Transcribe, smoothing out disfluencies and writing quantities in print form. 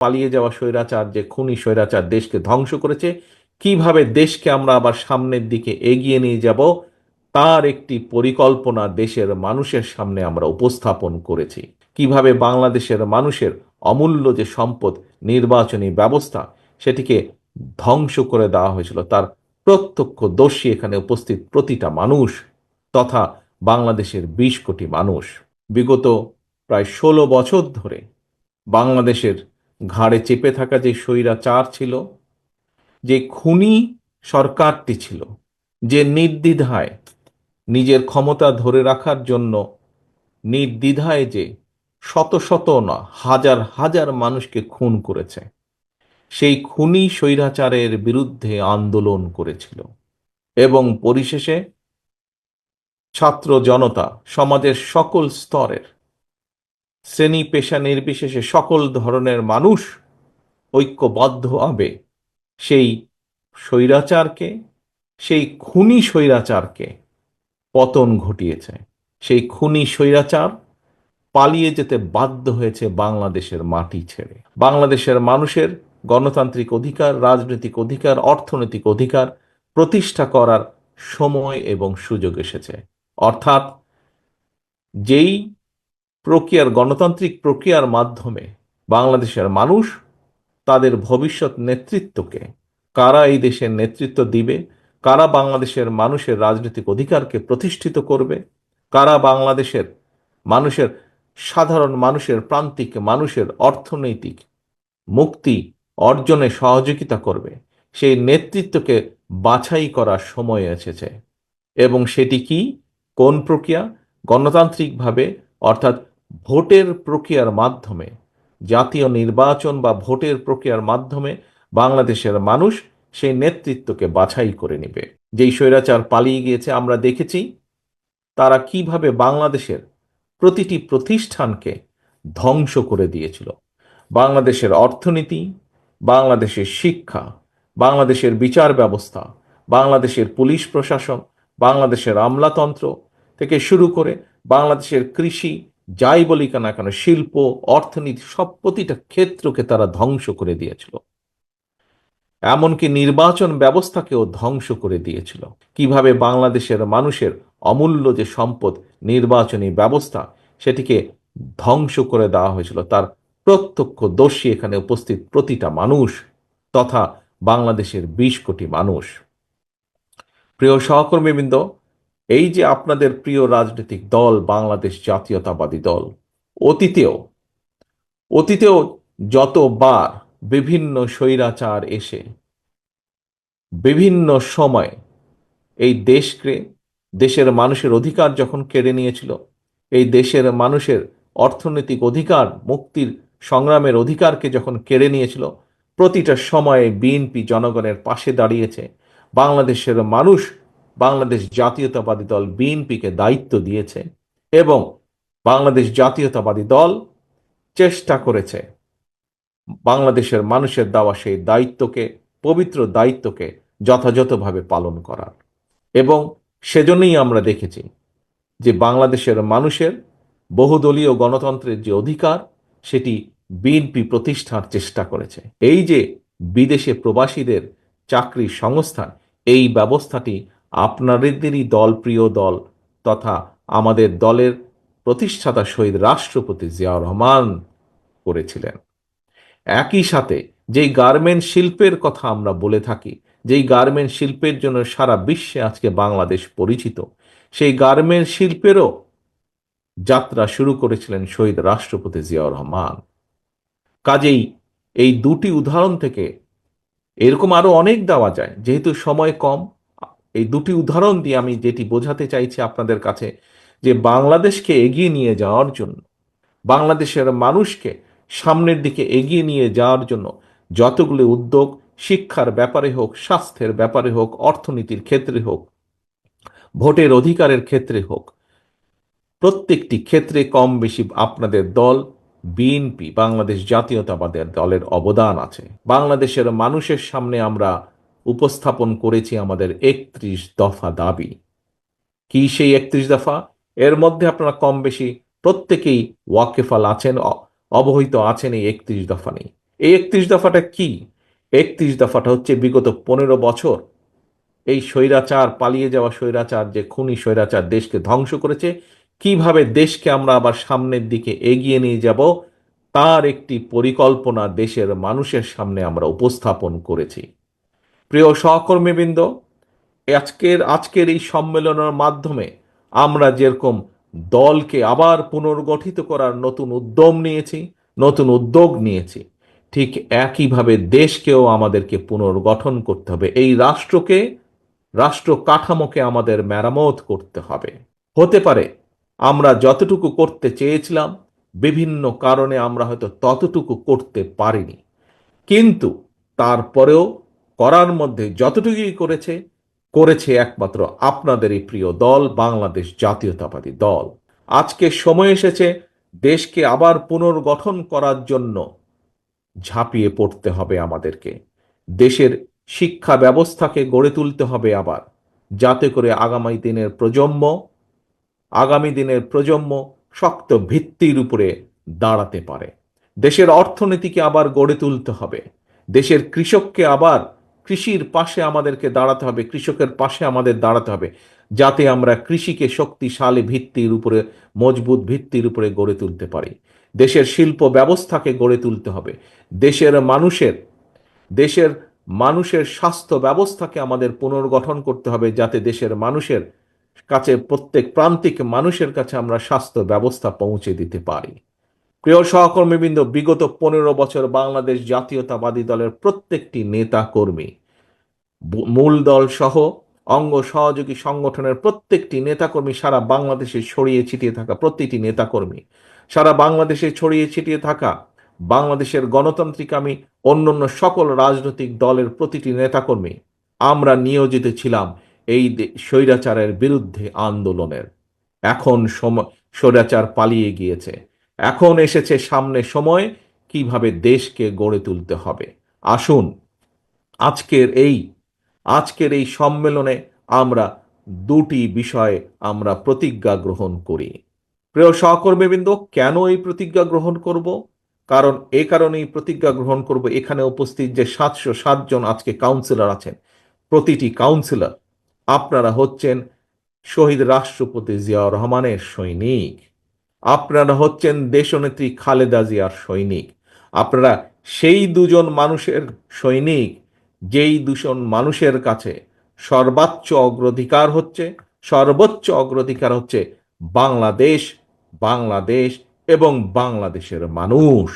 পালিয়ে যাওয়া স্বৈরাচার, যে খুনি স্বৈরাচার দেশকে ধ্বংস করেছে, কিভাবে দেশকে আমরা আবার সামনের দিকে এগিয়ে নিয়ে যাব তার একটি পরিকল্পনা দেশের মানুষের সামনে আমরা উপস্থাপন করেছি। কিভাবে বাংলাদেশের মানুষের অমূল্য যে সম্পদ নির্বাচনী ব্যবস্থা, সেটিকে ধ্বংস করে দেওয়া হয়েছিল, তার প্রত্যক্ষদর্শী এখানে উপস্থিত প্রতিটা মানুষ তথা বাংলাদেশের ২০ কোটি মানুষ। বিগত প্রায় ১৬ বছর ধরে বাংলাদেশের ঘাড়ে চেপে থাকা যে স্বৈরাচার ছিল, যে খুনি সরকারটি ছিল, যে নির্দ্বিধায় নিজের ক্ষমতা ধরে রাখার জন্য নির্দ্বিধায় যে শত শত না হাজার হাজার মানুষকে খুন করেছে, সেই খুনি স্বৈরাচারের বিরুদ্ধে আন্দোলন করেছিল এবং পরিশেষে ছাত্র জনতা, সমাজের সকল স্তরের, শ্রেণী পেশা নির্বিশেষে সকল ধরনের মানুষ ঐক্যবদ্ধভাবে সেই স্বৈরাচারকে, সেই খুনি স্বৈরাচারকে পতন ঘটিয়েছে। সেই খুনি স্বৈরাচার পালিয়ে যেতে বাধ্য হয়েছে বাংলাদেশের মাটি ছেড়ে। বাংলাদেশের মানুষের গণতান্ত্রিক অধিকার, রাজনৈতিক অধিকার, অর্থনৈতিক অধিকার প্রতিষ্ঠা করার সময় এবং সুযোগ এসেছে। অর্থাৎ যেই গণতান্ত্রিক প্রক্রিয়ার মাধ্যমে বাংলাদেশের মানুষ তাদের ভবিষ্যৎ নেতৃত্বকে, কারা এই দেশের নেতৃত্ব দিবে, কারা বাংলাদেশের মানুষের রাজনৈতিক অধিকারকে প্রতিষ্ঠিত করবে, কারা বাংলাদেশের মানুষের, সাধারণ মানুষের, প্রান্তিক মানুষের অর্থনৈতিক মুক্তি অর্জনে সহযোগিতা করবে, সেই নেতৃত্বকে বাছাই করার সময় এসেছে। এবং সেটি কি, কোন প্রক্রিয়া? গণতান্ত্রিকভাবে, অর্থাৎ ভোটের প্রক্রিয়ার মাধ্যমে, জাতীয় নির্বাচন বা ভোটের প্রক্রিয়ার মাধ্যমে বাংলাদেশের মানুষ সেই নেতৃত্বকে বাছাই করে নেবে। যেই স্বৈরাচার পালিয়ে গিয়েছে, আমরা দেখেছি তারা কিভাবে বাংলাদেশের প্রতিটি প্রতিষ্ঠানকে ধ্বংস করে দিয়েছিল। বাংলাদেশের অর্থনীতি, বাংলাদেশের শিক্ষা, বাংলাদেশের বিচার ব্যবস্থা, বাংলাদেশের পুলিশ প্রশাসন, বাংলাদেশের আমলাতন্ত্র থেকে শুরু করে বাংলাদেশের কৃষি, যাই বলি না কেন, শিল্প, অর্থনীতি, সব প্রতিটা ক্ষেত্রকে তারা ধ্বংস করে দিয়েছিল। এমনকি নির্বাচন ব্যবস্থাকেও ধ্বংস করে দিয়েছিল। কিভাবে বাংলাদেশের মানুষের অমূল্য যে সম্পদ নির্বাচনী ব্যবস্থা, সেটিকে ধ্বংস করে দেওয়া হয়েছিল, তার প্রত্যক্ষদর্শী এখানে উপস্থিত প্রতিটা মানুষ তথা বাংলাদেশের ২০ কোটি মানুষ। প্রিয় সহকর্মীবৃন্দ, এই যে আপনাদের প্রিয় রাজনৈতিক দল বাংলাদেশ জাতীয়তাবাদী দল, অতীতেও অতীতেও যতবার বিভিন্ন স্বৈরাচার এসে বিভিন্ন সময় এই দেশকে, দেশের মানুষের অধিকার যখন কেড়ে নিয়েছিল, এই দেশের মানুষের অর্থনৈতিক অধিকার, মুক্তির সংগ্রামের অধিকারকে যখন কেড়ে নিয়েছিল, প্রতিটা সময়ে বিএনপি জনগণের পাশে দাঁড়িয়েছে। বাংলাদেশের মানুষ বাংলাদেশ জাতীয়তাবাদী দল বিএনপিকে দায়িত্ব দিয়েছে এবং বাংলাদেশ জাতীয়তাবাদী দল চেষ্টা করেছে বাংলাদেশের মানুষের দেওয়া সেই দায়িত্বকে, পবিত্র দায়িত্বকে যথাযথভাবে পালন করার। এবং সেজন্যই আমরা দেখেছি যে বাংলাদেশের মানুষের বহুদলীয় গণতন্ত্রের যে অধিকার, সেটি বিএনপি প্রতিষ্ঠার চেষ্টা করেছে। এই যে বিদেশে প্রবাসীদের চাকরি সংস্থান, এই ব্যবস্থাটি আপনাদেরই দল, প্রিয় দল তথা আমাদের দলের প্রতিষ্ঠাতা শহীদ রাষ্ট্রপতি জিয়াউর রহমান করেছিলেন। একই সাথে যেই গার্মেন্ট শিল্পের কথা আমরা বলে থাকি, যেই গার্মেন্ট শিল্পের জন্য সারা বিশ্বে আজকে বাংলাদেশ পরিচিত, সেই গার্মেন্ট শিল্পেরও যাত্রা শুরু করেছিলেন শহীদ রাষ্ট্রপতি জিয়াউর রহমান। কাজেই এই দুটি উদাহরণ থেকে, এরকম আরো অনেক দেওয়া যায়, যেহেতু সময় কম, এই দুটি উদাহরণ দিয়ে আমি যেটি বোঝাতে চাইছি আপনাদের কাছে, যে বাংলাদেশকে এগিয়ে নিয়ে যাওয়ার জন্য, বাংলাদেশের মানুষকে সামনের দিকে এগিয়ে নিয়ে যাওয়ার জন্য যতগুলি উদ্যোগ, শিক্ষার ব্যাপারে হোক, স্বাস্থ্যের ব্যাপারে হোক, অর্থনীতির ক্ষেত্রে হোক, ভোটের অধিকারের ক্ষেত্রে হোক, প্রত্যেকটি ক্ষেত্রে কম বেশি আপনাদের দল বিএনপি, বাংলাদেশ জাতীয়তাবাদী দলের অবদান আছে। বাংলাদেশের মানুষের সামনে আমরা উপস্থাপন করেছি আমাদের ৩১ দফা দাবি। কি সেই ৩১ দফা? এর মধ্যে আপনারা কম বেশি প্রত্যেকেই ওয়াকেফাল আছেন, অবহিত আছেন এই ৩১ দফা নেই। এই 31 দফাটা কি? 31 দফাটা হচ্ছে বিগত 15 বছর এই স্বৈরাচার, পালিয়ে যাওয়া স্বৈরাচার, যে খুনি স্বৈরাচার দেশকে ধ্বংস করেছে, কিভাবে দেশকে আমরা আবার সামনের দিকে এগিয়ে নিয়ে যাব তার একটি পরিকল্পনা দেশের মানুষের সামনে আমরা উপস্থাপন করেছি। প্রিয় সহকর্মীবৃন্দ, আজকের এই সম্মেলনের মাধ্যমে আমরা যেরকম দলকে আবার পুনর্গঠিত করার নতুন উদ্যোগ নিয়েছি, ঠিক একইভাবে দেশকেও আমাদেরকে পুনর্গঠন করতে হবে। এই রাষ্ট্র কাঠামোকে আমাদের মেরামত করতে হবে। হতে পারে আমরা যতটুকু করতে চেয়েছিলাম, বিভিন্ন কারণে আমরা হয়তো ততটুকু করতে পারিনি, কিন্তু তারপরেও করার মধ্যে যতটুকুই করেছে একমাত্র আপনাদের এই প্রিয় দল, বাংলাদেশ জাতীয়তাবাদী দল। আজকে সময় এসেছে দেশকে আবার পুনর্গঠন করার জন্য ঝাঁপিয়ে পড়তে হবে আমাদেরকে। দেশের শিক্ষা ব্যবস্থাকে গড়ে তুলতে হবে আবার, যাতে করে আগামী দিনের প্রজন্ম শক্ত ভিত্তির উপরে দাঁড়াতে পারে। দেশের অর্থনীতিকে আবার গড়ে তুলতে হবে। দেশের কৃষককে আবার কৃষির পাশে আমাদেরকে দাঁড়াতে হবে, কৃষকের পাশে আমাদের দাঁড়াতে হবে, যাতে আমরা কৃষিকে শক্তিশালী ভিত্তির উপরে, মজবুত ভিত্তির উপরে গড়ে তুলতে পারি। দেশের শিল্প ব্যবস্থাকে গড়ে তুলতে হবে। দেশের মানুষের দেশের মানুষের স্বাস্থ্য ব্যবস্থাকে আমাদের পুনর্গঠন করতে হবে, যাতে দেশের মানুষের কাছে, প্রত্যেক প্রান্তিক মানুষের কাছে আমরা স্বাস্থ্য ব্যবস্থা পৌঁছে দিতে পারি। প্রিয় সহকর্মীবৃন্দ, বিগত 15 বছর বাংলাদেশ জাতীয়তাবাদী দলের প্রত্যেকটি নেতা কর্মী, মূল দল সহ অঙ্গ সহযোগী সংগঠনের প্রত্যেকটি নেতাকর্মী, সারা বাংলাদেশে ছড়িয়ে ছিটিয়ে থাকা প্রতিটি নেতাকর্মী, সারা বাংলাদেশে ছড়িয়ে ছিটিয়ে থাকা বাংলাদেশের গণতান্ত্রিকামী অন্যান্য সকল রাজনৈতিক দলের প্রতিটি নেতাকর্মী, আমরা নিয়োজিত ছিলাম এই স্বৈরাচারের বিরুদ্ধে আন্দোলনের। এখন স্বৈরাচার পালিয়ে গিয়েছে, এখন এসেছে সামনে সময় কিভাবে দেশকে গড়ে তুলতে হবে। আসুন আজকের এই আজকের এই সম্মেলনে আমরা দুটি বিষয়ে আমরা প্রতিজ্ঞা গ্রহণ করি। প্রিয় সহকর্মীবৃন্দ, কেন এই প্রতিজ্ঞা গ্রহণ করব? কারণ এই কারণেই প্রতিজ্ঞা গ্রহণ করব, এখানে উপস্থিত যে 707 জন আজকে কাউন্সিলর আছেন, প্রতিটি কাউন্সিলর আপনারা হচ্ছেন শহীদ রাষ্ট্রপতি জিয়াউর রহমানের সৈনিক। আপনারা হচ্ছেন দেশনেত্রী খালেদা জিয়ার সৈনিক। আপনারা সেই দুজন মানুষের সৈনিক, যেই দুজন মানুষের কাছে সর্বোচ্চ অগ্রাধিকার হচ্ছে বাংলাদেশ, বাংলাদেশ এবং বাংলাদেশের মানুষ।